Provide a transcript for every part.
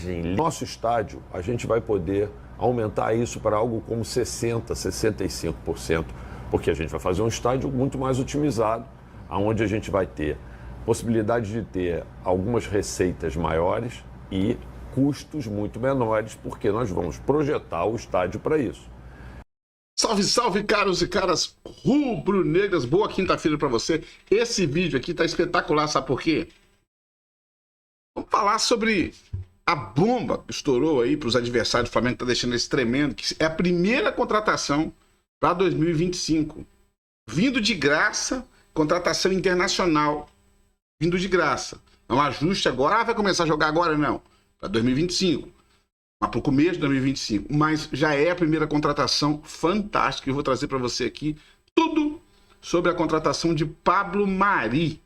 margem. Nosso estádio, a gente vai poder aumentar isso para algo como 60%, 65%, porque a gente vai fazer um estádio muito mais otimizado, onde a gente vai ter possibilidade de ter algumas receitas maiores e custos muito menores, porque nós vamos projetar o estádio para isso. Salve, salve, caros e caras rubro-negras. Boa quinta-feira para você. Esse vídeo aqui tá espetacular, sabe por quê? Vamos falar sobre a bomba que estourou aí para os adversários do Flamengo, que tá deixando esse tremendo, que é a primeira contratação para 2025. Vindo de graça, contratação internacional. Vindo de graça. Não ajuste agora, vai começar a jogar agora, não. Para 2025. Mas para o começo de 2025. Mas já é a primeira contratação fantástica. Eu vou trazer para você aqui tudo sobre a contratação de Pablo Mari.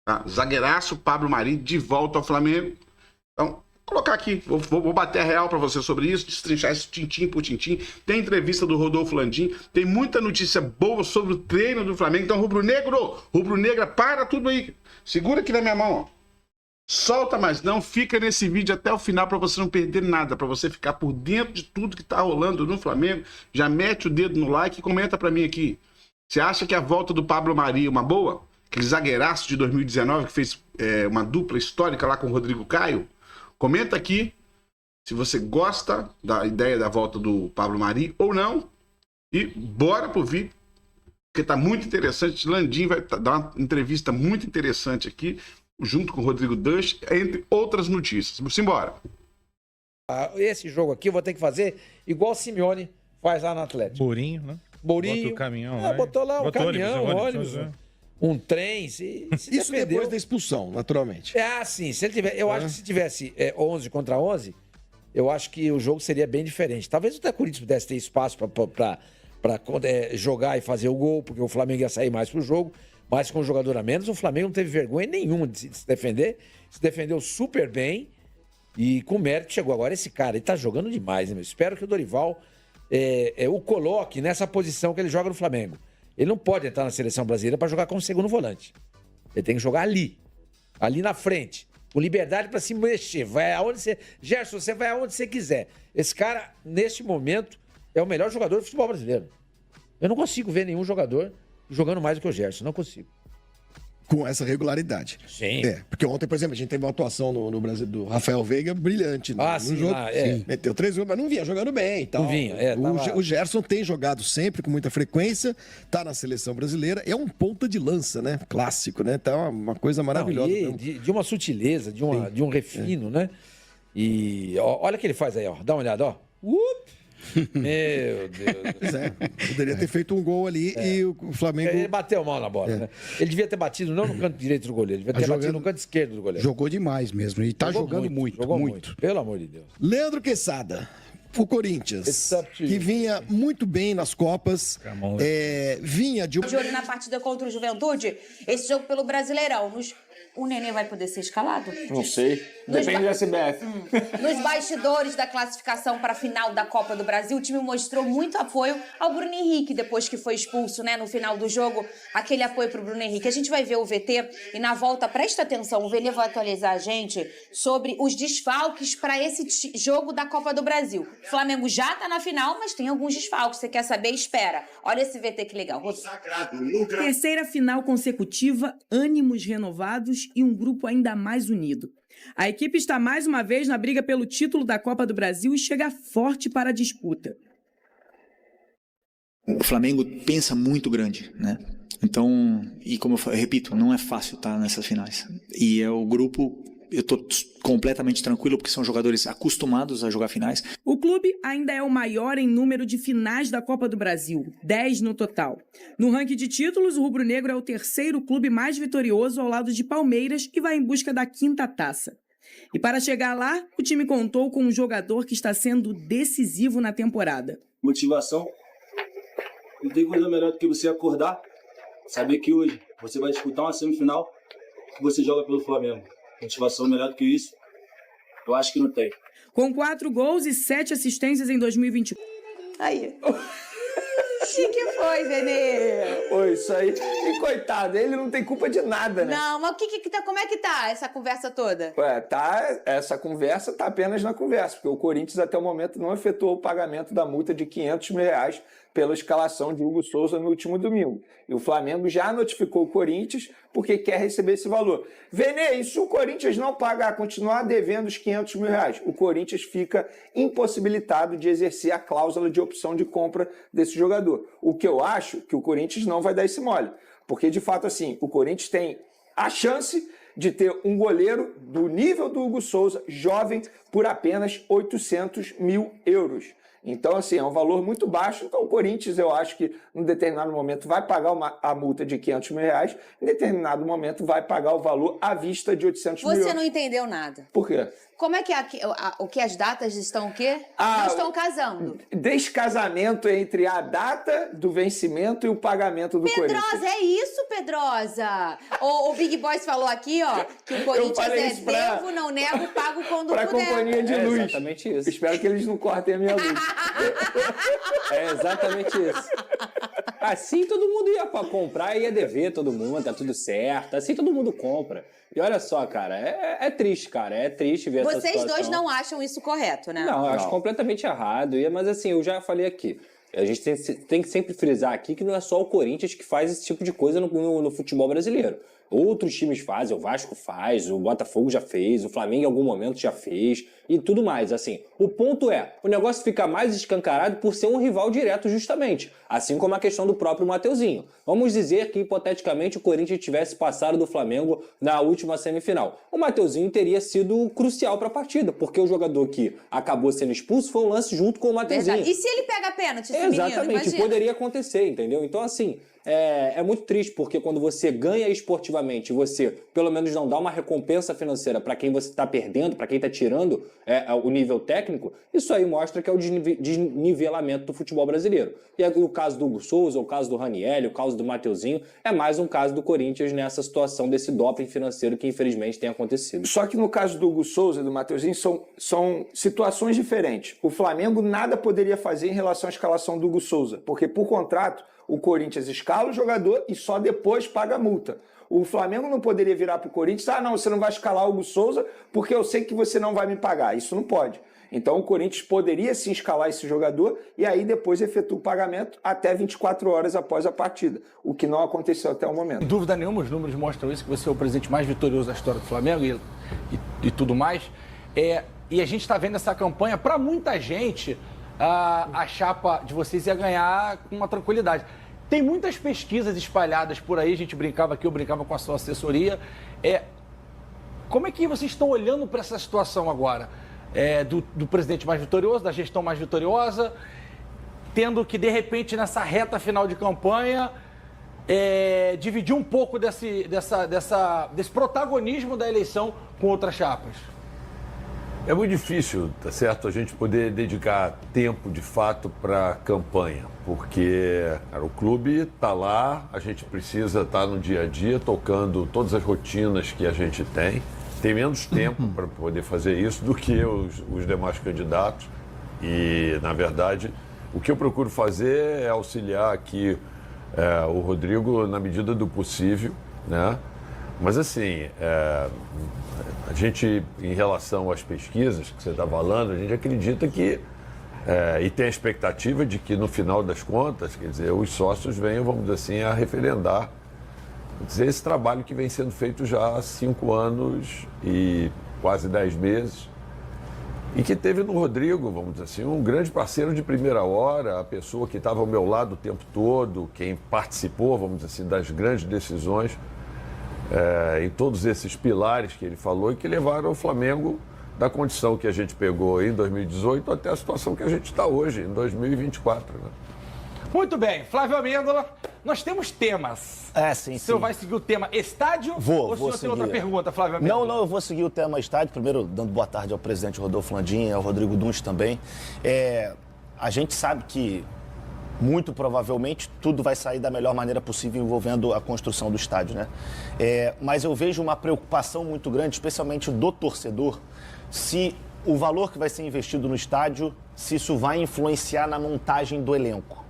Tá? Zagueiraço Pablo Mari de volta ao Flamengo. Então, vou colocar aqui. Vou bater a real para você sobre isso. Destrinchar isso tintim por tintim. Tem entrevista do Rodolfo Landim. Tem muita notícia boa sobre o treino do Flamengo. Então, rubro-negra, para tudo aí. Segura aqui na minha mão, ó. Solta, mas não fica nesse vídeo até o final para você não perder nada, para você ficar por dentro de tudo que tá rolando no Flamengo. Já mete o dedo no like e comenta para mim aqui. Você acha que a volta do Pablo Mari é uma boa? Aquele zagueiraço de 2019 que fez uma dupla histórica lá com o Rodrigo Caio? Comenta aqui se você gosta da ideia da volta do Pablo Mari ou não. E bora pro vídeo, porque tá muito interessante. Landim vai dar uma entrevista muito interessante aqui, junto com o Rodrigo Dush, entre outras notícias. Vamos embora. Esse jogo aqui eu vou ter que fazer igual o Simeone faz lá no Atlético. Borinho, né? Borinho. Bota o caminhão lá. Botou lá um caminhão, ônibus, ônibus, um trem. Se isso depois da expulsão, naturalmente. Sim. Se ele tiver, eu acho que se tivesse 11 contra 11, eu acho que o jogo seria bem diferente. Talvez o Corinthians pudesse ter espaço para jogar e fazer o gol, porque o Flamengo ia sair mais pro jogo. Mas com um jogador a menos, o Flamengo não teve vergonha nenhuma de se defender. Se defendeu super bem e com mérito chegou. Agora esse cara, ele tá jogando demais, né, meu? Espero que o Dorival o coloque nessa posição que ele joga no Flamengo. Ele não pode entrar na seleção brasileira para jogar como segundo volante. Ele tem que jogar ali na frente, com liberdade para se mexer. Vai aonde você... Gerson, você vai aonde você quiser. Esse cara, neste momento, é o melhor jogador do futebol brasileiro. Eu não consigo ver nenhum jogador jogando mais do que o Gerson, não consigo. Com essa regularidade. Sim. Porque ontem, por exemplo, a gente teve uma atuação no Brasil do Rafael Veiga brilhante no jogo. Sim. Meteu 3 gols, mas não vinha jogando bem e tal. Não vinha, O Gerson tem jogado sempre, com muita frequência, tá na seleção brasileira, é um ponta de lança, né? Clássico, né? Tá uma coisa maravilhosa. De uma sutileza, de um refino, né? E olha o que ele faz aí, ó. Dá uma olhada, ó. Meu Deus. Pois poderia ter feito um gol ali e o Flamengo... Ele bateu mal na bola, né? Ele devia ter batido não no canto direito do goleiro, ele devia ter batido no canto esquerdo do goleiro. Jogou demais mesmo, e tá jogando muito. Pelo amor de Deus. Leandro Quesada, o Corinthians, que vinha muito bem nas Copas, vinha de... De olho na partida contra o Juventude, esse jogo pelo Brasileirão, o Nenê vai poder ser escalado? Não sei. Depende da CBF. Nos bastidores da classificação para a final da Copa do Brasil, o time mostrou muito apoio ao Bruno Henrique depois que foi expulso, né? No final do jogo, aquele apoio para o Bruno Henrique. A gente vai ver o VT e na volta, presta atenção, o Vene vai atualizar a gente sobre os desfalques para esse jogo da Copa do Brasil. O Flamengo já está na final, mas tem alguns desfalques. Você quer saber? Espera. Olha esse VT que legal. Terceira final consecutiva, ânimos renovados e um grupo ainda mais unido. A equipe está mais uma vez na briga pelo título da Copa do Brasil e chega forte para a disputa. O Flamengo pensa muito grande, né? Então, e como eu repito, não é fácil estar nessas finais. E é o grupo, eu estou completamente tranquilo porque são jogadores acostumados a jogar finais. O clube ainda é o maior em número de finais da Copa do Brasil, 10 no total. No ranking de títulos, o rubro-negro é o terceiro clube mais vitorioso ao lado de Palmeiras e vai em busca da 5ª taça. E para chegar lá, o time contou com um jogador que está sendo decisivo na temporada. Motivação. Não tem coisa melhor do que você acordar, saber que hoje você vai disputar uma semifinal que você joga pelo Flamengo. Motivação melhor do que isso, eu acho que não tem. Com 4 gols e 7 assistências em 2020. Aí. que foi, Vene? Foi isso aí. E coitado, ele não tem culpa de nada, né? Não, mas como é que tá essa conversa toda? Essa conversa tá apenas na conversa, porque o Corinthians até o momento não efetuou o pagamento da multa de R$500 mil pela escalação de Hugo Souza no último domingo. E o Flamengo já notificou o Corinthians porque quer receber esse valor. Vene, e se o Corinthians não pagar, continuar devendo os R$500 mil, o Corinthians fica impossibilitado de exercer a cláusula de opção de compra desse jogador. O que eu acho que o Corinthians não vai dar esse mole. Porque, de fato, assim, o Corinthians tem a chance de ter um goleiro do nível do Hugo Souza, jovem, por apenas R$800 mil. Então, assim, é um valor muito baixo. Então, o Corinthians, eu acho que, em determinado momento, vai pagar a multa de R$500 mil. Em determinado momento, vai pagar o valor à vista de R$800 mil. Você não entendeu nada. Por quê? Como é que o que as datas estão o quê? Não estão casando. Descasamento entre a data do vencimento e o pagamento do Corinthians. Pedrosa, é isso, Pedrosa? O Big Boys falou aqui, ó, que o Corinthians devo, não nego, pago quando puder. Pra companhia de luz. É exatamente isso. Espero que eles não cortem a minha luz. É exatamente isso. Assim todo mundo ia pra comprar e ia dever todo mundo, tá tudo certo. Assim todo mundo compra. E olha só, cara, é triste, cara. É triste ver essa situação. Vocês dois não acham isso correto, né? Não, eu acho completamente errado. Mas assim, eu já falei aqui. A gente tem que sempre frisar aqui que não é só o Corinthians que faz esse tipo de coisa no futebol brasileiro. Outros times fazem, o Vasco faz, o Botafogo já fez, o Flamengo em algum momento já fez e tudo mais. Assim, o ponto é, o negócio fica mais escancarado por ser um rival direto justamente, assim como a questão do próprio Mateuzinho. Vamos dizer que, hipoteticamente, o Corinthians tivesse passado do Flamengo na última semifinal. O Mateuzinho teria sido crucial para a partida, porque o jogador que acabou sendo expulso foi um lance junto com o Mateuzinho. Verdade. E se ele pega pênalti, esse Exatamente, menino, imagina? Poderia acontecer, entendeu? Então, assim, é muito triste, porque quando você ganha esportivamente, você pelo menos não dá uma recompensa financeira para quem você está perdendo, para quem está tirando o nível técnico, isso aí mostra que é o desnivelamento do futebol brasileiro. E o caso do Hugo Souza, o caso do Ranieri, o caso do Mateuzinho, é mais um caso do Corinthians nessa situação desse doping financeiro que infelizmente tem acontecido. Só que no caso do Hugo Souza e do Mateuzinho são situações diferentes. O Flamengo nada poderia fazer em relação à escalação do Hugo Souza, porque por contrato o Corinthians escala o jogador e só depois paga a multa. O Flamengo não poderia virar para o Corinthians, não, você não vai escalar o Hugo Souza porque eu sei que você não vai me pagar. Isso não pode. Então o Corinthians poderia sim escalar esse jogador e aí depois efetua o pagamento até 24 horas após a partida, o que não aconteceu até o momento. Sem dúvida nenhuma, os números mostram isso, que você é o presidente mais vitorioso da história do Flamengo e tudo mais. E a gente está vendo essa campanha, para muita gente, a chapa de vocês ia ganhar com uma tranquilidade. Tem muitas pesquisas espalhadas por aí, a gente brincava aqui, eu brincava com a sua assessoria. Como é que vocês estão olhando para essa situação agora? Do presidente mais vitorioso, da gestão mais vitoriosa, tendo que, de repente, nessa reta final de campanha, dividir um pouco desse protagonismo da eleição com outras chapas? É muito difícil, tá certo, a gente poder dedicar tempo, de fato, para a campanha, porque o clube está lá, a gente precisa estar no dia a dia, tocando todas as rotinas que a gente tem. Tem menos tempo para poder fazer isso do que os demais candidatos. E, na verdade, o que eu procuro fazer é auxiliar aqui o Rodrigo na medida do possível, né? Mas, assim, a gente, em relação às pesquisas que você está falando, a gente acredita que, e tem a expectativa de que, no final das contas, quer dizer, os sócios venham, vamos dizer assim, a referendar esse trabalho que vem sendo feito já há 5 anos e quase 10 meses, e que teve no Rodrigo, vamos dizer assim, um grande parceiro de primeira hora, a pessoa que estava ao meu lado o tempo todo, quem participou, vamos dizer assim, das grandes decisões, em todos esses pilares que ele falou e que levaram o Flamengo da condição que a gente pegou em 2018 até a situação que a gente está hoje, em 2024. Né? Muito bem, Flávio Amêndola, nós temos temas. Sim, O senhor vai seguir o tema estádio? Ou o senhor tem outra pergunta, Flávio Amêndola? Não, eu vou seguir o tema estádio. Primeiro, dando boa tarde ao presidente Rodolfo Landim e ao Rodrigo Dunst também. A gente sabe que, muito provavelmente, tudo vai sair da melhor maneira possível envolvendo a construção do estádio, né? Mas eu vejo uma preocupação muito grande, especialmente do torcedor, se o valor que vai ser investido no estádio, se isso vai influenciar na montagem do elenco.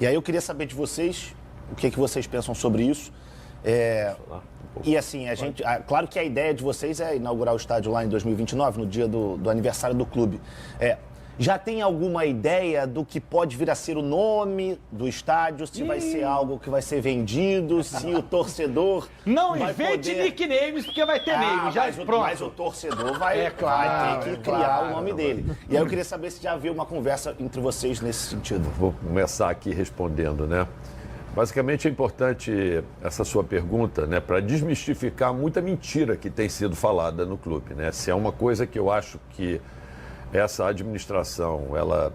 E aí eu queria saber de vocês, o que vocês pensam sobre isso. E assim, claro que a ideia de vocês é inaugurar o estádio lá em 2029, no dia do aniversário do clube. Já tem alguma ideia do que pode vir a ser o nome do estádio? Se vai ser algo que vai ser vendido, se o torcedor... Não invente nicknames, porque vai ter name. Mas o torcedor vai ter que criar o nome dele. E aí eu queria saber se já havia uma conversa entre vocês nesse sentido. Vou começar aqui respondendo, né? Basicamente é importante essa sua pergunta, né, para desmistificar muita mentira que tem sido falada no clube, né? Se é uma coisa que eu acho que essa administração, ela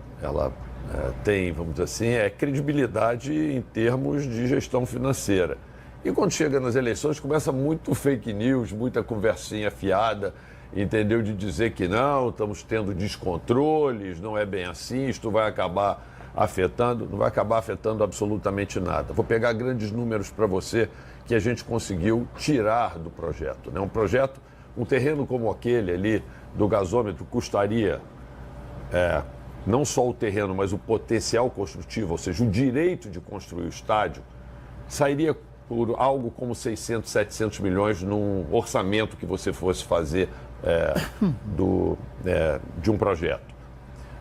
tem, vamos dizer assim, credibilidade em termos de gestão financeira. E quando chega nas eleições, começa muito fake news, muita conversinha fiada, entendeu? De dizer que não, estamos tendo descontroles, não é bem assim, isto vai acabar afetando, não vai acabar afetando absolutamente nada. Vou pegar grandes números para você que a gente conseguiu tirar do projeto, né? Um terreno como aquele ali do gasômetro custaria não só o terreno, mas o potencial construtivo, ou seja, o direito de construir o estádio, sairia por algo como 600, 700 milhões num orçamento que você fosse fazer de um projeto.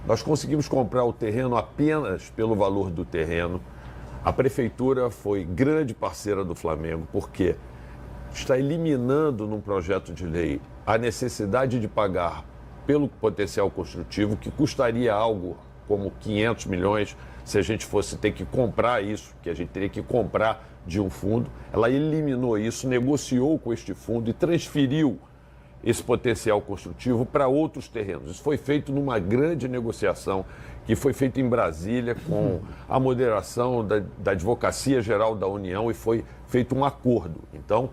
Nós conseguimos comprar o terreno apenas pelo valor do terreno. A prefeitura foi grande parceira do Flamengo, porque está eliminando num projeto de lei a necessidade de pagar pelo potencial construtivo, que custaria algo como 500 milhões se a gente fosse ter que comprar isso, que a gente teria que comprar de um fundo. Ela eliminou isso, negociou com este fundo e transferiu esse potencial construtivo para outros terrenos. Isso foi feito numa grande negociação que foi feita em Brasília com a moderação da Advocacia Geral da União e foi feito um acordo. Então,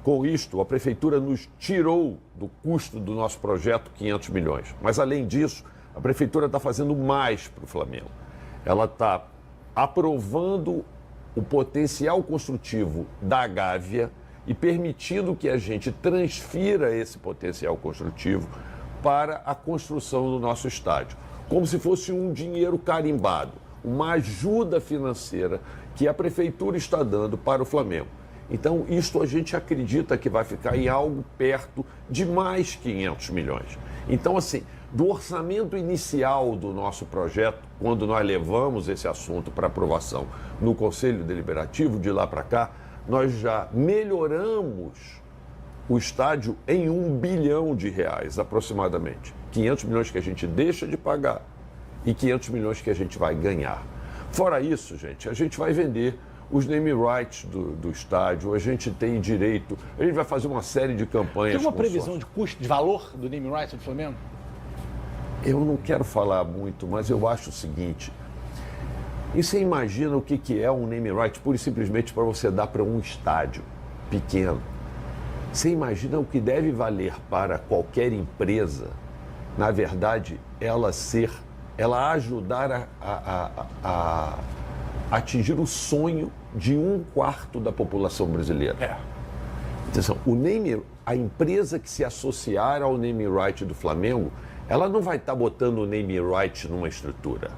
com isto, a Prefeitura nos tirou do custo do nosso projeto 500 milhões. Mas, além disso, a Prefeitura está fazendo mais para o Flamengo. Ela está aprovando o potencial construtivo da Gávea e permitindo que a gente transfira esse potencial construtivo para a construção do nosso estádio, como se fosse um dinheiro carimbado, uma ajuda financeira que a Prefeitura está dando para o Flamengo. Então, isto a gente acredita que vai ficar em algo perto de mais 500 milhões. Então, assim, do orçamento inicial do nosso projeto, quando nós levamos esse assunto para aprovação no Conselho Deliberativo, de lá para cá, nós já melhoramos o estádio em R$1 bilhão aproximadamente. 500 milhões que a gente deixa de pagar e 500 milhões que a gente vai ganhar. Fora isso, gente, a gente vai vender os name rights do estádio, a gente tem direito, a gente vai fazer uma série de campanhas. Tem uma previsão de custo, de valor do name rights do Flamengo? Eu não quero falar muito, mas eu acho o seguinte. E você imagina o que é um name right pura e simplesmente para você dar para um estádio pequeno? Você imagina o que deve valer para qualquer empresa, na verdade, ela ajudar a atingir o sonho de 1/4 da população brasileira. Atenção, a empresa que se associar ao name right do Flamengo, ela não vai estar botando o name right numa estrutura.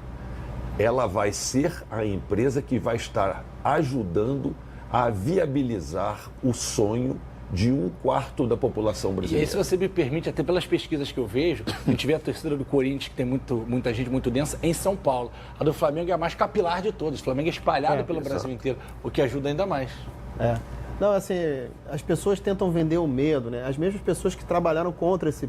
Ela vai ser a empresa que vai estar ajudando a viabilizar o sonho de 1/4 da população brasileira. E aí, se você me permite, até pelas pesquisas que eu vejo, a gente vê a torcida do Corinthians, que tem muita gente muito densa, em São Paulo. A do Flamengo é a mais capilar de todas. O Flamengo é espalhado pelo Brasil inteiro, o que ajuda ainda mais. Não, assim, as pessoas tentam vender o medo, né? As mesmas pessoas que trabalharam contra esse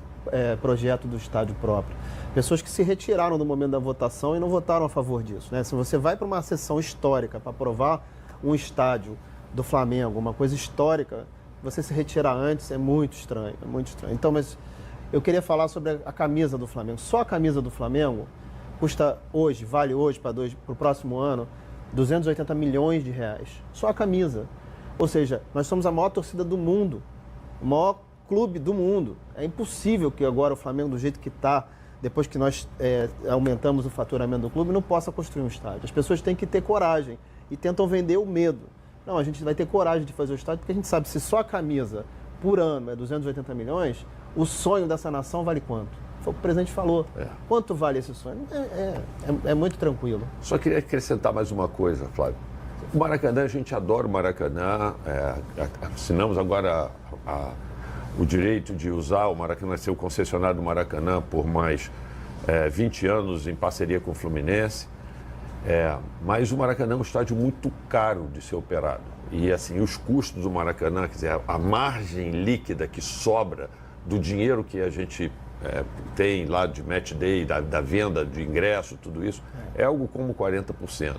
projeto do estádio próprio. Pessoas que se retiraram do momento da votação e não votaram a favor disso, né? Se você vai para uma sessão histórica para aprovar um estádio do Flamengo, uma coisa histórica, você se retirar antes é muito estranho, Então, mas eu queria falar sobre a camisa do Flamengo. Só a camisa do Flamengo vale hoje para o próximo ano, R$280 milhões. Só a camisa. Ou seja, nós somos a maior torcida do mundo, o maior clube do mundo. É impossível que agora o Flamengo, do jeito que está, depois que nós aumentamos o faturamento do clube, não possa construir um estádio. As pessoas têm que ter coragem e tentam vender o medo. Não, a gente vai ter coragem de fazer o estádio, porque a gente sabe que se só a camisa por ano é 280 milhões, o sonho dessa nação vale quanto? Foi o que o presidente falou. Quanto vale esse sonho? É muito tranquilo. Só queria acrescentar mais uma coisa, Flávio. O Maracanã, a gente adora o Maracanã. Assinamos agora o direito de usar o Maracanã, ser o concessionário do Maracanã por mais 20 anos em parceria com o Fluminense. Mas o Maracanã é um estádio muito caro de ser operado. E assim, os custos do Maracanã, quer dizer, a margem líquida que sobra do dinheiro que a gente tem lá de match day, da venda de ingresso, tudo isso, é algo como 40%.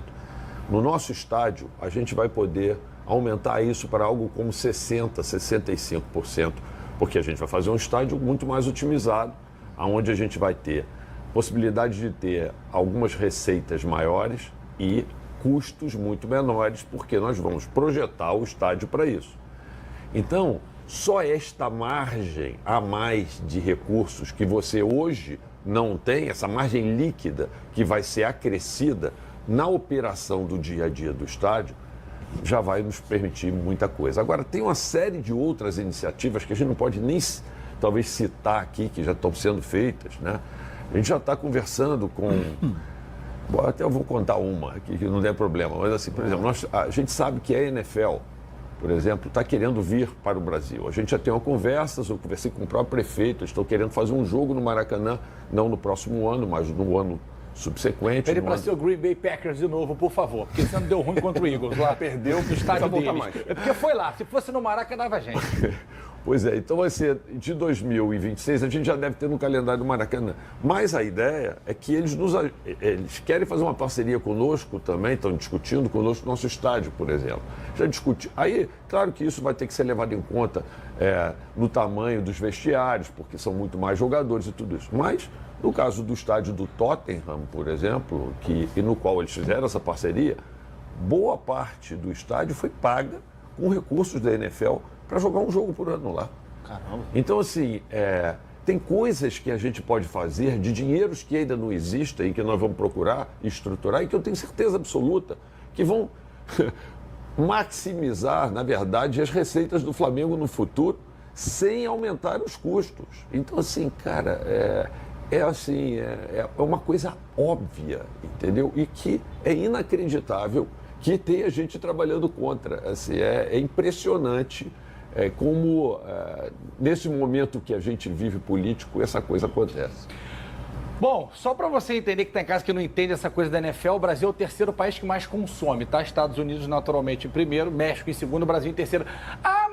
No nosso estádio, a gente vai poder aumentar isso para algo como 60%, 65%, porque a gente vai fazer um estádio muito mais otimizado, onde a gente vai ter possibilidade de ter algumas receitas maiores e custos muito menores, porque nós vamos projetar o estádio para isso. Então, só esta margem a mais de recursos que você hoje não tem, essa margem líquida que vai ser acrescida na operação do dia a dia do estádio, já vai nos permitir muita coisa. Agora, tem uma série de outras iniciativas que a gente não pode nem, talvez, citar aqui, que já estão sendo feitas, né? A gente já está conversando com... Bom, até eu vou contar uma aqui, que não tem problema. Mas, assim, por exemplo, a gente sabe que a NFL, por exemplo, está querendo vir para o Brasil. A gente já tem uma conversa, eu conversei com o próprio prefeito, eles estão querendo fazer um jogo no Maracanã, não no próximo ano, mas no ano subsequente. Ele para ser o Green Bay Packers de novo, por favor, porque você não deu ruim contra o Eagles lá. Perdeu, no estádio deles. mais. É porque foi lá, se fosse no Maracanã, dava gente. Pois é, então vai ser de 2026, a gente já deve ter no calendário do Maracanã. Mas a ideia é que eles querem fazer uma parceria conosco também, estão discutindo conosco o nosso estádio, por exemplo. Já discute. Aí, claro que isso vai ter que ser levado em conta no tamanho dos vestiários, porque são muito mais jogadores e tudo isso. Mas, no caso do estádio do Tottenham, por exemplo, e no qual eles fizeram essa parceria, boa parte do estádio foi paga com recursos da NFL para jogar um jogo por ano lá. Caramba. Então, assim, tem coisas que a gente pode fazer de dinheiros que ainda não existem e que nós vamos procurar estruturar e que eu tenho certeza absoluta que vão maximizar, na verdade, as receitas do Flamengo no futuro sem aumentar os custos. Então, assim, cara, é uma coisa óbvia, entendeu? E que é inacreditável que tenha gente trabalhando contra. Assim, é impressionante como, nesse momento que a gente vive político, essa coisa acontece. Bom, só para você entender que está em casa que não entende essa coisa da NFL, o Brasil é o terceiro país que mais consome, tá? Estados Unidos naturalmente em primeiro, México em segundo, Brasil em terceiro.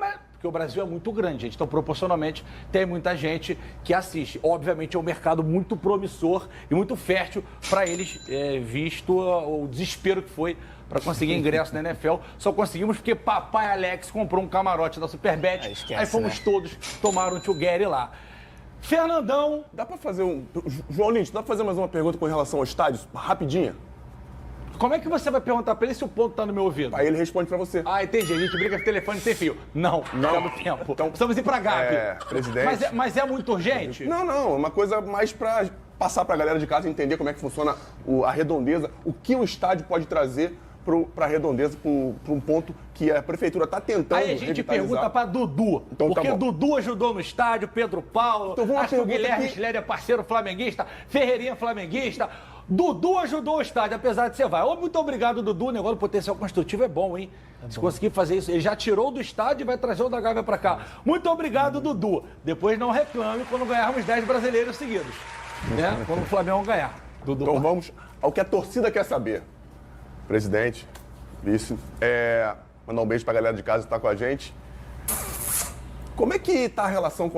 Mas... porque o Brasil é muito grande, gente. Então, proporcionalmente, tem muita gente que assiste. Obviamente, é um mercado muito promissor e muito fértil para eles, visto o desespero que foi para conseguir ingresso na NFL. Só conseguimos porque papai Alex comprou um camarote da Superbet. Aí fomos todos tomar um Together lá. Fernandão... Dá para fazer João Lins, dá para fazer mais uma pergunta com relação ao estádio? Rapidinha. Como é que você vai perguntar pra ele se o ponto tá no meu ouvido? Aí ele responde pra você. Entendi. A gente briga com telefone sem fio. Não. Temos tempo. Então, precisamos ir pra Gabi. Presidente. Mas é muito urgente? Não. É uma coisa mais pra passar pra galera de casa entender como é que funciona a redondeza, o que o estádio pode trazer pra redondeza, pra um ponto que a prefeitura tá tentando Aí a gente pergunta pra Dudu. Então, porque Dudu ajudou no estádio, Pedro Paulo, então, acho que o Guilherme Schler é parceiro flamenguista, Ferreirinha flamenguista. Dudu ajudou o estádio, apesar de você vai. Muito obrigado, Dudu. O negócio do potencial construtivo é bom, hein? Se conseguir fazer isso, ele já tirou do estádio e vai trazer o da Gávea pra cá. Muito obrigado, Dudu. Depois não reclame quando ganharmos 10 brasileiros seguidos. Né? Quando o Flamengo ganhar. Dudu, então vamos ao que a torcida quer saber. Presidente, vice, mandar um beijo pra galera de casa que tá com a gente. Como é que tá a relação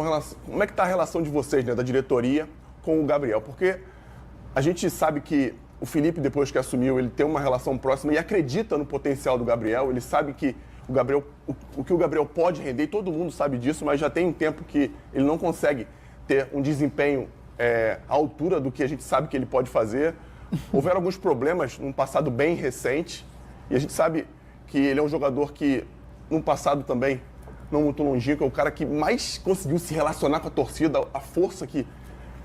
de vocês, né, da diretoria com o Gabriel? Porque a gente sabe que o Felipe, depois que assumiu, ele tem uma relação próxima e acredita no potencial do Gabriel. Ele sabe que o que o Gabriel pode render, e todo mundo sabe disso, mas já tem um tempo que ele não consegue ter um desempenho à altura do que a gente sabe que ele pode fazer. Houveram alguns problemas num passado bem recente e a gente sabe que ele é um jogador que, num passado também não muito longínquo, é o cara que mais conseguiu se relacionar com a torcida, a força que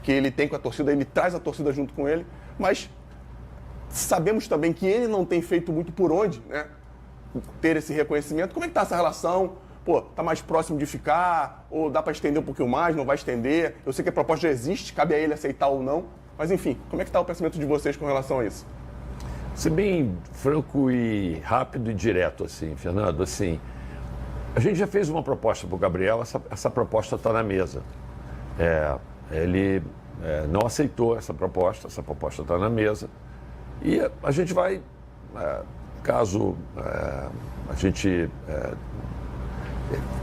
ele tem com a torcida, ele traz a torcida junto com ele, mas sabemos também que ele não tem feito muito por onde, né, ter esse reconhecimento. Como é que está essa relação? pô, tá mais próximo de ficar, ou dá para estender um pouquinho mais, não vai estender. Eu sei que a proposta já existe, cabe a ele aceitar ou não. Mas enfim, como é que tá o pensamento de vocês com relação a isso? Ser bem franco e rápido e direto, assim, Fernando, assim, a gente já fez uma proposta para o Gabriel, essa proposta está na mesa. Ele não aceitou essa proposta está na mesa. E a gente vai, caso a gente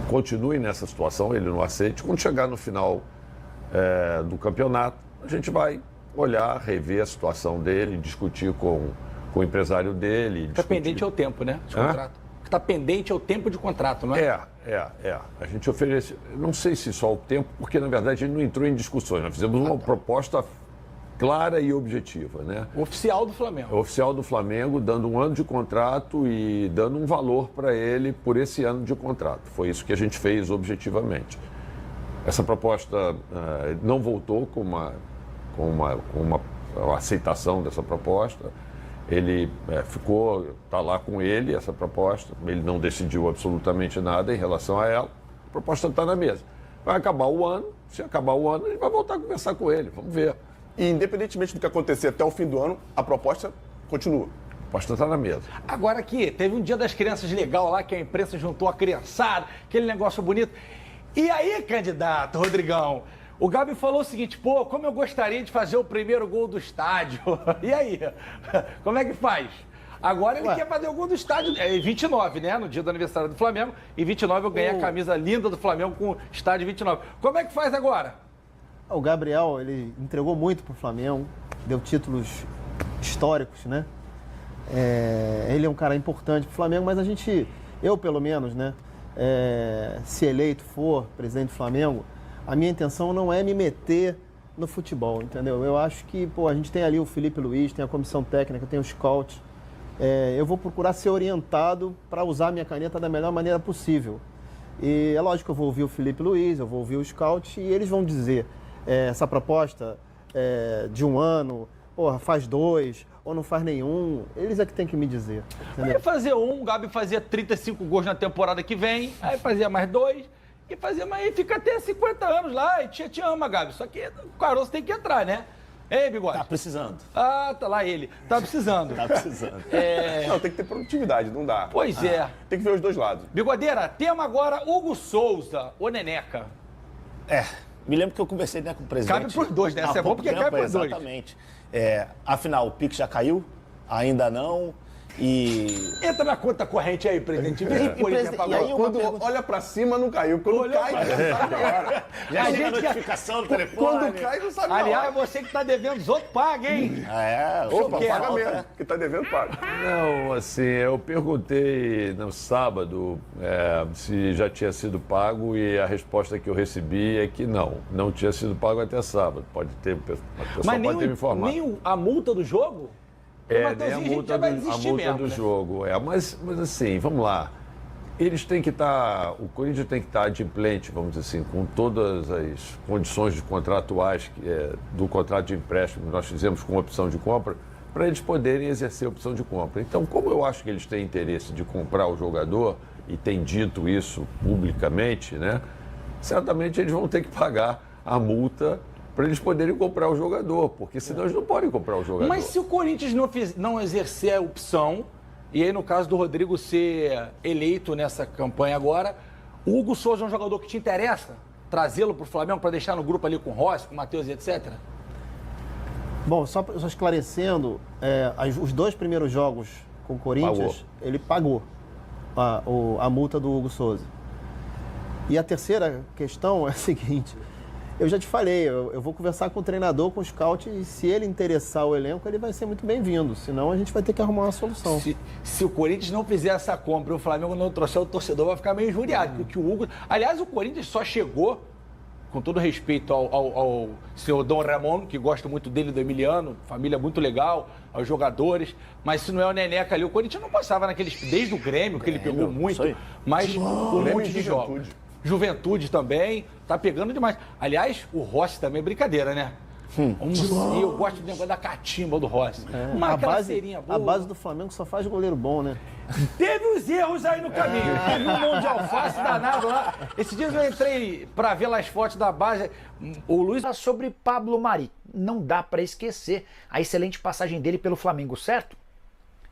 continue nessa situação, ele não aceite, quando chegar no final do campeonato, a gente vai olhar, rever a situação dele, discutir com o empresário dele. Está pendente ao tempo, né? De contrato. Está pendente ao tempo de contrato, não é? A gente oferece, não sei se só o tempo, porque na verdade ele não entrou em discussões. Nós fizemos uma proposta clara e objetiva, né? Oficial do Flamengo. Oficial do Flamengo, dando 1 ano de contrato e dando um valor para ele por esse ano de contrato. Foi isso que a gente fez objetivamente. Essa proposta não voltou com uma aceitação dessa proposta. Ele está lá com ele, essa proposta. Ele não decidiu absolutamente nada em relação a ela. A proposta está na mesa. Vai acabar o ano. Se acabar o ano, a gente vai voltar a conversar com ele. Vamos ver. E independentemente do que acontecer até o fim do ano, a proposta continua. A proposta está na mesa. Agora aqui, teve um Dia das Crianças legal lá, que a imprensa juntou a criançada, aquele negócio bonito. E aí, candidato, Rodrigão, o Gabi falou o seguinte, pô, como eu gostaria de fazer o primeiro gol do estádio. E aí, como é que faz? Agora ele quer fazer o gol do estádio, 29, né, no dia do aniversário do Flamengo, e 29 eu ganhei a camisa linda do Flamengo com o estádio 29. Como é que faz agora? O Gabriel, ele entregou muito pro Flamengo, deu títulos históricos, né? Ele é um cara importante pro Flamengo, mas eu pelo menos, né, se eleito for presidente do Flamengo, a minha intenção não é me meter no futebol, entendeu? Eu acho que, a gente tem ali o Felipe Luiz, tem a comissão técnica, tem o scout. Eu vou procurar ser orientado para usar a minha caneta da melhor maneira possível. E é lógico que eu vou ouvir o Felipe Luiz, eu vou ouvir o scout e eles vão dizer essa proposta de 1 ano, faz 2 ou não faz nenhum. Eles é que tem que me dizer. Entendeu? Ele fazia o Gabi fazia 35 gols na temporada que vem, aí fazia mais 2 e fazia mais, e fica até 50 anos lá e te ama, Gabi. Só que o caroço tem que entrar, né? Ei, Bigode? Tá precisando. Ah, tá lá ele. Tá precisando. Tá precisando. Não, tem que ter produtividade, não dá. Pois é. Tem que ver os dois lados. Bigodeira, tema agora Hugo Souza, o Neneca. Me lembro que eu conversei, né, com o presidente. Cabe pros dois, né? Isso é bom porque cabe pros dois. Exatamente. Afinal, o Pix já caiu? Ainda não. E... Entra na conta corrente aí, presidente. Quando olha pra cima, não caiu. Quando cai, não sabe agora. Já chega a notificação do telefone. Quando cai, não sabe agora. Aliás, você que tá devendo, os outros pagam, hein? Opa, paga mesmo. Que tá devendo, paga. Não, assim, eu perguntei no sábado se já tinha sido pago e a resposta que eu recebi é que não tinha sido pago até sábado. Pode ter, a pessoa pode ter me informado. Nem a multa do jogo? Nem a multa do jogo. Mas assim, vamos lá. Eles têm que estar, o Corinthians tem que estar adimplente, vamos dizer assim, com todas as condições contratuais do contrato de empréstimo que nós fizemos com opção de compra, para eles poderem exercer a opção de compra. Então, como eu acho que eles têm interesse de comprar o jogador, e têm dito isso publicamente, né, certamente eles vão ter que pagar a multa para eles poderem comprar o jogador, porque senão eles não podem comprar o jogador. Mas se o Corinthians não exercer a opção, e aí no caso do Rodrigo ser eleito nessa campanha agora, o Hugo Souza é um jogador que te interessa? Trazê-lo para o Flamengo para deixar no grupo ali com o Rossi, com o Matheus e etc? Bom, só esclarecendo, os 2 primeiros jogos com o Corinthians, ele pagou a multa do Hugo Souza. E a terceira questão é a seguinte... Eu já te falei, eu vou conversar com o treinador, com o scout, e se ele interessar o elenco, ele vai ser muito bem-vindo. Senão a gente vai ter que arrumar uma solução. Se o Corinthians não fizer essa compra e o Flamengo não trouxer, o torcedor vai ficar meio injuriado. Porque o Hugo... Aliás, o Corinthians só chegou, com todo respeito ao senhor Dom Ramon, que gosto muito dele, do Emiliano, família muito legal, aos jogadores, mas se não é o Neneca ali, o Corinthians não passava naqueles... Desde o Grêmio, que ele pegou muito, mas por muito de jogos. Juventude também, tá pegando demais. Aliás, o Rossi também é brincadeira, né? E eu gosto do negócio da catimba do Rossi. Uma caraceirinha boa. A base do Flamengo só faz goleiro bom, né? Teve os erros aí no caminho. Teve um monte de alface danado lá. Esses dias eu entrei pra ver lá as fotos da base. O Luiz... Sobre Pablo Mari. Não dá pra esquecer a excelente passagem dele pelo Flamengo, certo?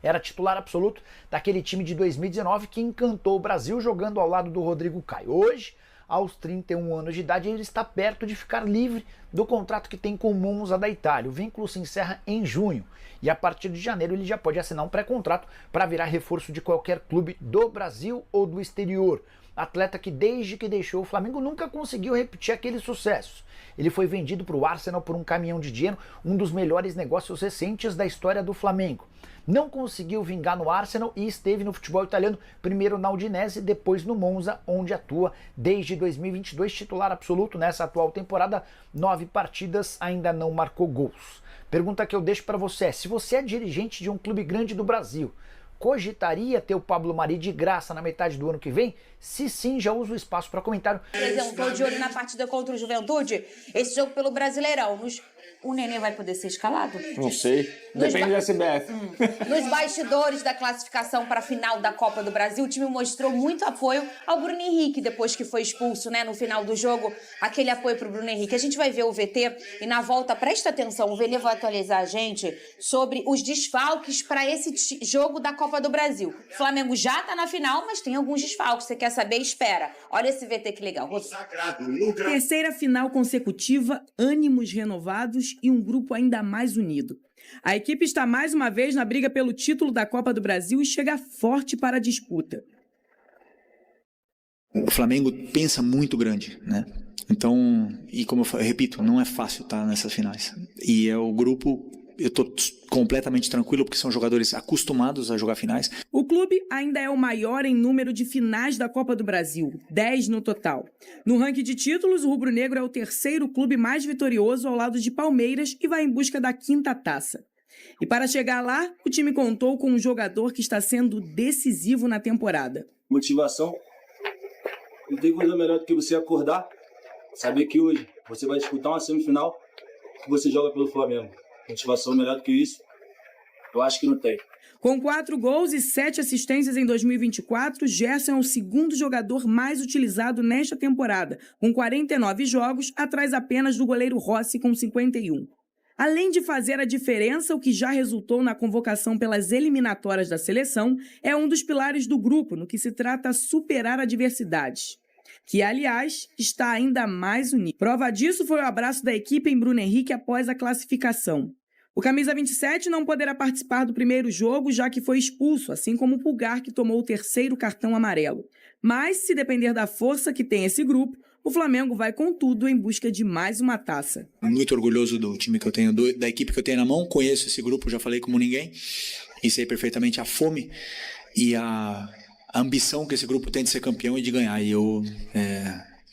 Era titular absoluto daquele time de 2019 que encantou o Brasil jogando ao lado do Rodrigo Caio. Hoje, aos 31 anos de idade, ele está perto de ficar livre do contrato que tem com o Monza da Itália. O vínculo se encerra em junho e a partir de janeiro ele já pode assinar um pré-contrato para virar reforço de qualquer clube do Brasil ou do exterior. Atleta que desde que deixou o Flamengo nunca conseguiu repetir aqueles sucessos. Ele foi vendido para o Arsenal por um caminhão de dinheiro, um dos melhores negócios recentes da história do Flamengo. Não conseguiu vingar no Arsenal e esteve no futebol italiano, primeiro na Udinese, depois no Monza, onde atua desde 2022, titular absoluto nessa atual temporada, 9 partidas, ainda não marcou gols. Pergunta que eu deixo para você é, se você é dirigente de um clube grande do Brasil, cogitaria ter o Pablo Mari de graça na metade do ano que vem? Se sim, já uso o espaço para comentário. Por exemplo, estou de olho na partida contra o Juventude, esse jogo pelo Brasileirão. O Nenê vai poder ser escalado? Não sei. Depende da CBF. Nos bastidores da classificação para a final da Copa do Brasil, o time mostrou muito apoio ao Bruno Henrique depois que foi expulso, né? No final do jogo, aquele apoio para o Bruno Henrique. A gente vai ver o VT e na volta, presta atenção, o Vene vai atualizar a gente sobre os desfalques para esse jogo da Copa do Brasil. O Flamengo já está na final, mas tem alguns desfalques. Você quer saber? Espera. Olha esse VT que legal. Terceira final consecutiva, ânimos renovados e um grupo ainda mais unido. A equipe está mais uma vez na briga pelo título da Copa do Brasil e chega forte para a disputa. O Flamengo pensa muito grande, né? Então, e como eu repito, não é fácil estar nessas finais. E é o grupo, eu tô completamente tranquilo porque são jogadores acostumados a jogar finais. O clube ainda é o maior em número de finais da Copa do Brasil, 10 no total. No ranking de títulos, o rubro-negro é o terceiro clube mais vitorioso ao lado de Palmeiras e vai em busca da 5ª taça. E para chegar lá, o time contou com um jogador que está sendo decisivo na temporada. Motivação. Não tem coisa melhor do que você acordar, saber que hoje você vai disputar uma semifinal que você joga pelo Flamengo. Motivação melhor do que isso, eu acho que não tem. Com 4 gols e 7 assistências em 2024, Gerson é o segundo jogador mais utilizado nesta temporada, com 49 jogos, atrás apenas do goleiro Rossi com 51. Além de fazer a diferença, o que já resultou na convocação pelas eliminatórias da seleção, é um dos pilares do grupo no que se trata superar adversidades, que, aliás, está ainda mais unido. Prova disso foi o abraço da equipe em Bruno Henrique após a classificação. O camisa 27 não poderá participar do primeiro jogo, já que foi expulso, assim como o Pulgar, que tomou o 3º cartão amarelo. Mas, se depender da força que tem esse grupo, o Flamengo vai com tudo em busca de mais uma taça. Muito orgulhoso do time que eu tenho, da equipe que eu tenho na mão. Conheço esse grupo, já falei como ninguém. E sei perfeitamente a fome e a ambição que esse grupo tem de ser campeão e de ganhar. E eu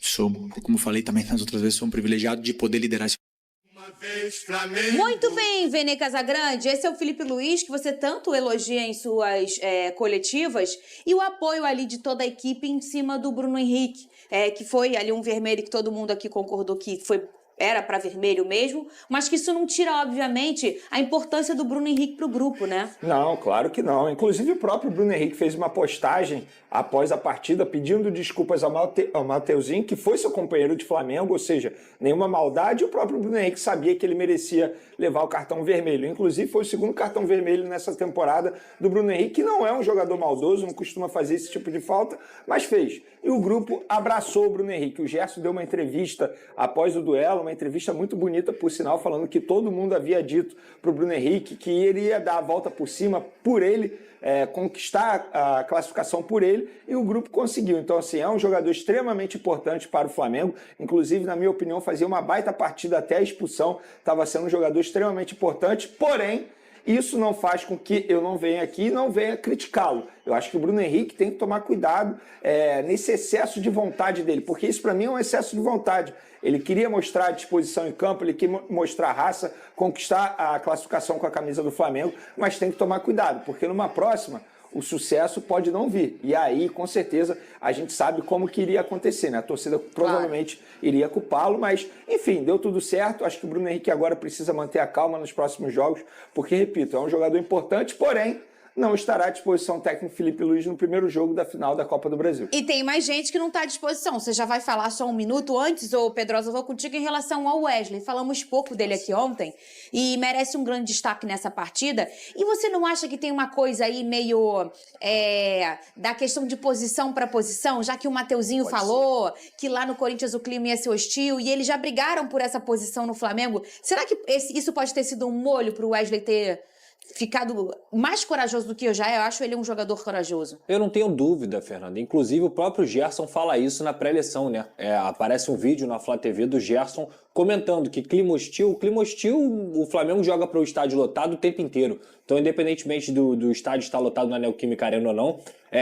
sou, como falei também nas outras vezes, sou um privilegiado de poder liderar esse. Muito bem, Vene Casagrande. Esse é o Felipe Luiz, que você tanto elogia em suas coletivas, e o apoio ali de toda a equipe em cima do Bruno Henrique, que foi ali um vermelho que todo mundo aqui concordou que era para vermelho mesmo, mas que isso não tira, obviamente, a importância do Bruno Henrique para o grupo, né? Não, claro que não. Inclusive o próprio Bruno Henrique fez uma postagem após a partida pedindo desculpas ao Mateuzinho, que foi seu companheiro de Flamengo, ou seja, nenhuma maldade. O próprio Bruno Henrique sabia que ele merecia levar o cartão vermelho. Inclusive foi o 2º cartão vermelho nessa temporada do Bruno Henrique, que não é um jogador maldoso, não costuma fazer esse tipo de falta, mas fez. E o grupo abraçou o Bruno Henrique. O Gerson deu uma entrevista após o duelo, uma entrevista muito bonita, por sinal, falando que todo mundo havia dito para o Bruno Henrique que iria dar a volta por cima por ele, conquistar a classificação por ele, e o grupo conseguiu. Então, assim, é um jogador extremamente importante para o Flamengo. Inclusive, na minha opinião, fazia uma baita partida até a expulsão. Estava sendo um jogador extremamente importante, porém, isso não faz com que eu não venha aqui e não venha criticá-lo. Eu acho que o Bruno Henrique tem que tomar cuidado nesse excesso de vontade dele, porque isso para mim é um excesso de vontade. Ele queria mostrar a disposição em campo, ele queria mostrar raça, conquistar a classificação com a camisa do Flamengo, mas tem que tomar cuidado, porque numa próxima o sucesso pode não vir. E aí, com certeza, a gente sabe como que iria acontecer, né? A torcida provavelmente iria culpá-lo, mas, enfim, deu tudo certo. Acho que o Bruno Henrique agora precisa manter a calma nos próximos jogos, porque, repito, é um jogador importante, porém, não estará à disposição o técnico Felipe Luiz no primeiro jogo da final da Copa do Brasil. E tem mais gente que não está à disposição. Você já vai falar só um minuto antes, ô Pedrosa, eu vou contigo em relação ao Wesley. Falamos pouco dele aqui ontem e merece um grande destaque nessa partida. E você não acha que tem uma coisa aí meio da questão de posição para posição, já que o Mateuzinho falou que lá no Corinthians o clima ia ser hostil e eles já brigaram por essa posição no Flamengo? Será que isso pode ter sido um molho para o Wesley ter ficado mais corajoso do que eu já? Eu acho ele um jogador corajoso. Eu não tenho dúvida, Fernanda. Inclusive, o próprio Gerson fala isso na pré-eleição, né? Aparece um vídeo na Flá TV do Gerson comentando que clima hostil, o Flamengo joga para o estádio lotado o tempo inteiro. Então, independentemente do estádio estar lotado na Neoquímica Arena ou não,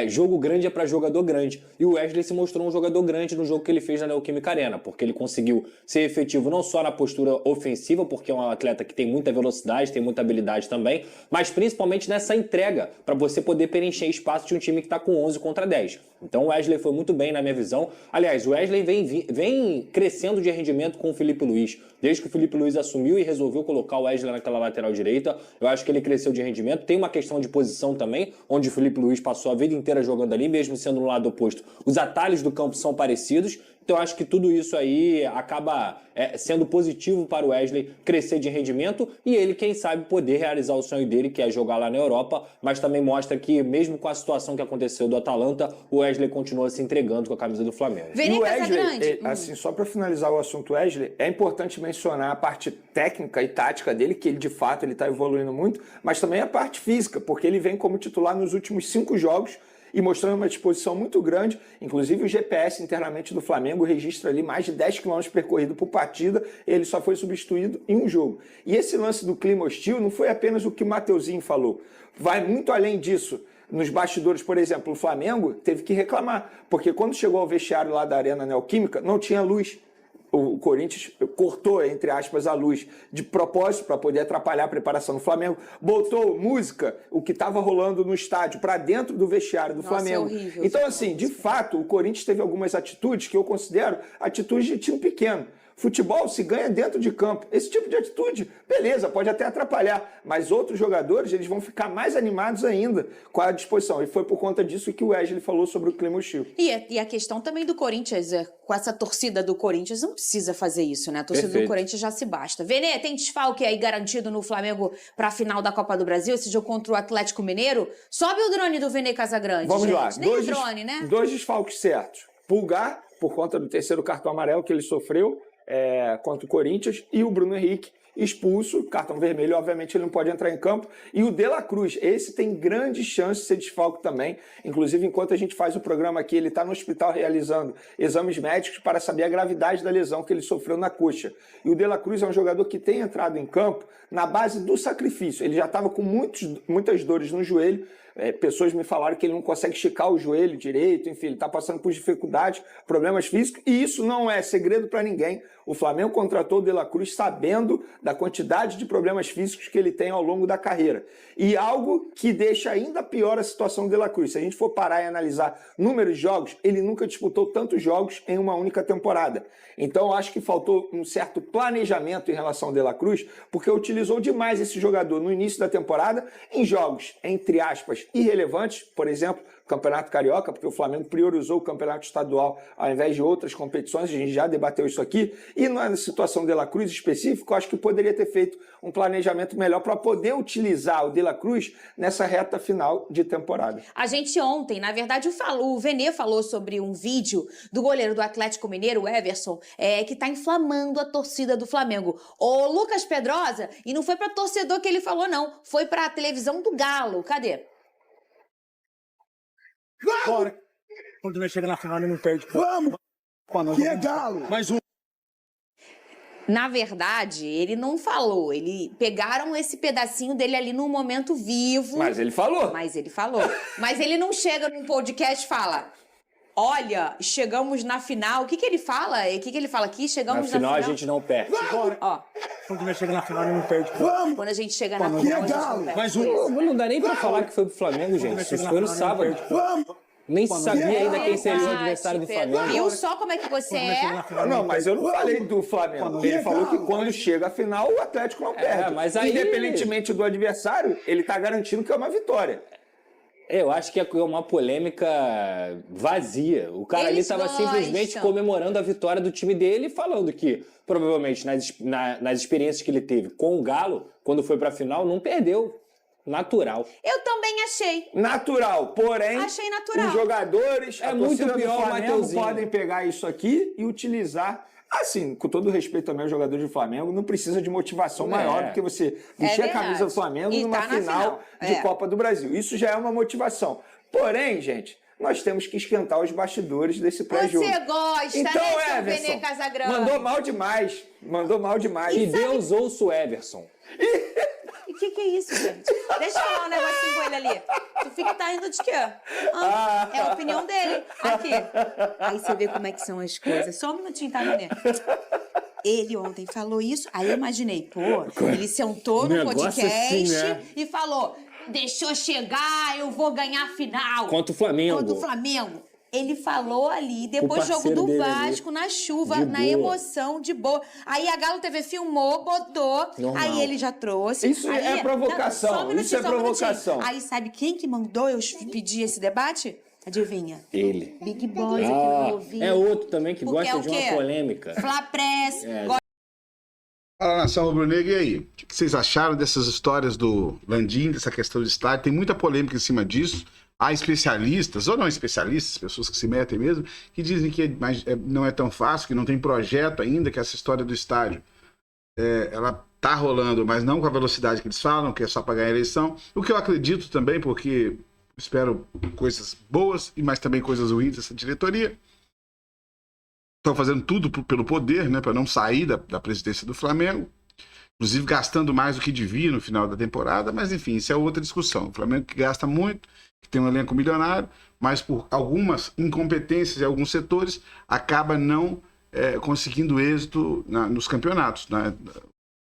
jogo grande é para jogador grande. E o Wesley se mostrou um jogador grande no jogo que ele fez na Neoquímica Arena, porque ele conseguiu ser efetivo não só na postura ofensiva, porque é um atleta que tem muita velocidade, tem muita habilidade também, mas principalmente nessa entrega, para você poder preencher espaço de um time que está com 11 contra 10. Então o Wesley foi muito bem na minha visão. Aliás, o Wesley vem crescendo de rendimento com o Felipe Luiz. Desde que o Felipe Luiz assumiu e resolveu colocar o Wesley naquela lateral direita, eu acho que ele cresceu de rendimento. Tem uma questão de posição também, onde o Felipe Luiz passou a vida inteira jogando ali, mesmo sendo no lado oposto. Os atalhos do campo são parecidos. Então, eu acho que tudo isso aí acaba sendo positivo para o Wesley crescer de rendimento e ele, quem sabe, poder realizar o sonho dele, que é jogar lá na Europa, mas também mostra que, mesmo com a situação que aconteceu do Atalanta, o Wesley continua se entregando com a camisa do Flamengo. E o Wesley, assim, só para finalizar o assunto Wesley, é importante mencionar a parte técnica e tática dele, que ele, de fato, ele está evoluindo muito, mas também a parte física, porque ele vem como titular nos últimos 5 jogos, e mostrando uma disposição muito grande. Inclusive o GPS internamente do Flamengo registra ali mais de 10 km percorrido por partida, ele só foi substituído em um jogo. E esse lance do clima hostil não foi apenas o que o Mateuzinho falou, vai muito além disso. Nos bastidores, por exemplo, o Flamengo teve que reclamar, porque quando chegou ao vestiário lá da Arena Neoquímica, não tinha luz. O Corinthians cortou, entre aspas, a luz de propósito para poder atrapalhar a preparação do Flamengo, botou música, o que estava rolando no estádio, para dentro do vestiário do Flamengo. É horrível, então, assim, de fato, o Corinthians teve algumas atitudes que eu considero atitudes de time pequeno. Futebol se ganha dentro de campo. Esse tipo de atitude, beleza, pode até atrapalhar, mas outros jogadores eles vão ficar mais animados ainda com a disposição. E foi por conta disso que o Wesley falou sobre o clima hostil. E a questão também do Corinthians, com essa torcida do Corinthians, não precisa fazer isso, né? A torcida do Corinthians já se basta. Vene, tem desfalque aí garantido no Flamengo para a final da Copa do Brasil, esse jogo contra o Atlético Mineiro? Sobe o drone do Vene Casagrande, Vamos gente. lá. Nem o drone, né? 2 desfalques certos. Pulgar, por conta do 3º cartão amarelo que ele sofreu, contra o Corinthians, e o Bruno Henrique expulso, cartão vermelho, obviamente ele não pode entrar em campo, e o De La Cruz, esse tem grande chance de ser desfalque também, inclusive enquanto a gente faz o programa aqui, ele está no hospital realizando exames médicos para saber a gravidade da lesão que ele sofreu na coxa, e o De La Cruz é um jogador que tem entrado em campo na base do sacrifício, ele já estava com muitas dores no joelho, pessoas me falaram que ele não consegue esticar o joelho direito, enfim, ele está passando por dificuldades, problemas físicos, e isso não é segredo para ninguém. O Flamengo contratou o De La Cruz sabendo da quantidade de problemas físicos que ele tem ao longo da carreira. E algo que deixa ainda pior a situação do De La Cruz. Se a gente for parar e analisar números de jogos, ele nunca disputou tantos jogos em uma única temporada. Então eu acho que faltou um certo planejamento em relação ao De La Cruz, porque utilizou demais esse jogador no início da temporada em jogos, entre aspas, irrelevantes, por exemplo, Campeonato Carioca, porque o Flamengo priorizou o Campeonato Estadual ao invés de outras competições, a gente já debateu isso aqui, e na situação De La Cruz específica, eu acho que poderia ter feito um planejamento melhor para poder utilizar o De La Cruz nessa reta final de temporada. A gente ontem, na verdade, o Vene falou sobre um vídeo do goleiro do Atlético Mineiro, o Everson, que tá inflamando a torcida do Flamengo. O Lucas Pedrosa, e não foi para torcedor que ele falou, não, foi para a televisão do Galo. Cadê? Bora. Quando nós chega na final, não perde. Vamos! Que é Galo! Mais um. Na verdade, ele não falou. Pegaram esse pedacinho dele ali num momento vivo. Mas ele falou. Mas ele falou. Mas ele não chega num podcast e fala: olha, chegamos na final. O que ele fala? O que ele fala aqui? Chegamos na final. A gente não perde. Ó. Quando nós chega na final, ele não perde. Quando a gente chega na final, a gente não perde. Mais Não dá nem pra falar que foi pro Flamengo, gente. Isso foi no sábado. Nem sabia ainda quem seria o adversário do Flamengo. Viu só como é que você é? Não, mas eu não falei do Flamengo. Ele falou que quando chega a final, o Atlético não perde. Mas aí... Independentemente do adversário, ele tá garantindo que é uma vitória. Eu acho que é uma polêmica vazia. O cara ali estava simplesmente comemorando a vitória do time dele e falando que, provavelmente, nas experiências que ele teve com o Galo, quando foi pra final, não perdeu. Natural. Eu também achei. Natural, porém, achei natural. Os jogadores, a torcida do Flamengo podem pegar isso aqui e utilizar. Assim, com todo respeito também aos jogadores do Flamengo, não precisa de motivação maior do que você vestir a camisa do Flamengo numa final de Copa do Brasil. Isso já é uma motivação. Porém, gente, nós temos que esquentar os bastidores desse pré-jogo. Você gosta, então, né, Everson, Benê Casagrande? mandou mal demais. Mandou mal demais. Que Deus ouça o Everson. O que é isso, gente? Deixa eu falar um negocinho com ele ali. Tu tá indo de quê? É a opinião dele. Aqui. Aí você vê como é que são as coisas. Só um minutinho, tá, Nenê? Ele ontem falou isso, aí eu imaginei, ele sentou no podcast assim, né? e falou, deixa eu chegar, eu vou ganhar a final. Contra o Flamengo. Contra o Flamengo. Ele falou ali, depois do jogo do Vasco, na chuva, na emoção, de boa. Aí a Galo TV filmou, botou, aí ele já trouxe. Isso é provocação, isso é provocação. Aí sabe quem que mandou eu pedir esse debate? Adivinha? Ele. Big Boys, aqui no ouvido. É outro também que Porque gosta de uma polêmica. Fla Press. Fala, nação rubro-negra, e aí? O que vocês acharam dessas histórias do Landim, dessa questão do estádio? Tem muita polêmica em cima disso. Há especialistas, ou não especialistas, pessoas que se metem mesmo, que dizem que não é tão fácil, que não tem projeto ainda, que essa história do estádio, ela tá rolando, mas não com a velocidade que eles falam, que é só para ganhar a eleição. O que eu acredito também, porque espero coisas boas, mas também coisas ruins dessa diretoria. Estão fazendo tudo pelo poder, né, para não sair da presidência do Flamengo. Inclusive gastando mais do que devia no final da temporada, mas enfim, isso é outra discussão. O Flamengo que gasta muito, que tem um elenco milionário, mas por algumas incompetências em alguns setores, acaba não conseguindo êxito nos campeonatos. Né?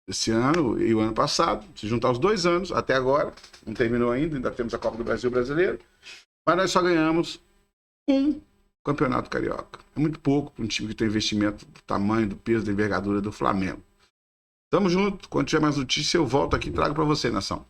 Esse ano e o ano passado, se juntar os 2 anos, até agora, não terminou ainda temos a Copa do Brasil brasileiro, mas nós só ganhamos um campeonato carioca. É muito pouco para um time que tem investimento do tamanho, do peso, da envergadura do Flamengo. Tamo junto. Quando tiver mais notícia, eu volto aqui e trago para você, nação.